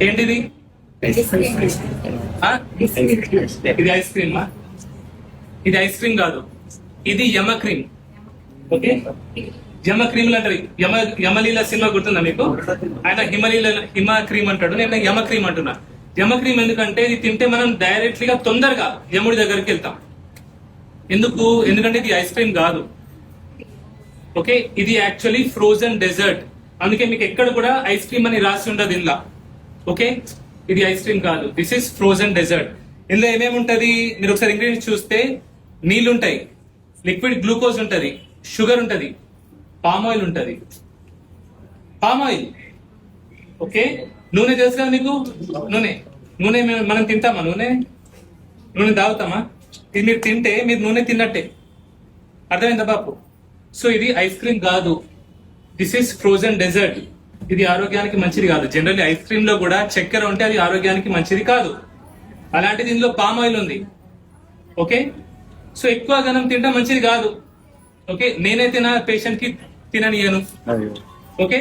ఏంటిది? ఇది ఐస్ క్రీమా? ఇది ఐస్ క్రీమ్ కాదు, ఇది యమ క్రీమ్. ఓకే, యమ క్రీములు అంటారు. యమలీల సినిమా గుర్తుందా మీకు? ఆయన హిమ క్రీమ్ అంటాడు, నేను యమ క్రీమ్ అంటున్నా. యమ క్రీమ్ ఎందుకంటే ఇది తింటే మనం డైరెక్ట్లీ గా తొందరగా యముడి దగ్గరికి వెళ్తాం. ఎందుకంటే ఇది ఐస్ క్రీమ్ కాదు. ఓకే, ఇది యాక్చువల్లీ ఫ్రోజన్ డెజర్ట్. అందుకే మీకు ఎక్కడ కూడా ఐస్ క్రీమ్ అని రాసి ఉండదు ఇందులో. ఓకే, ఇది ఐస్ క్రీమ్ కాదు, దిస్ ఇస్ ఫ్రోజన్ డెజర్ట్. ఇందులో ఏమేమి ఉంటది మీరు ఒకసారి ఇంగ్రీడియంట్స్ చూస్తే, నీళ్ళు ఉంటాయి, లిక్విడ్ గ్లూకోజ్ ఉంటది, షుగర్ ఉంటది, పామ్ ఆయిల్ ఉంటది. Palm oil, okay. నూనె తెలుసు కదా మీకు? నూనె మనం తింటామా? నూనె తాగుతామా? ఇది మీరు తింటే మీరు నూనె తిన్నట్టే, అర్థమైందా బాపు? సో ఇది ఐస్ క్రీమ్ కాదు, దిస్ ఈస్ ఫ్రోజన్ డెజర్ట్. ఇది ఆరోగ్యానికి మంచిది కాదు. జనరల్లీ ఐస్ క్రీమ్ లో కూడా చక్కెర ఉంటే అది ఆరోగ్యానికి మంచిది కాదు. అలాంటిది ఇందులో పామ్ ఆయిల్ ఉంది. ఓకే, సో ఎక్కువ గనం తింటే మంచిది కాదు. ఓకే, నేనైతే నా పేషెంట్ కి తిననియను. ఓకే.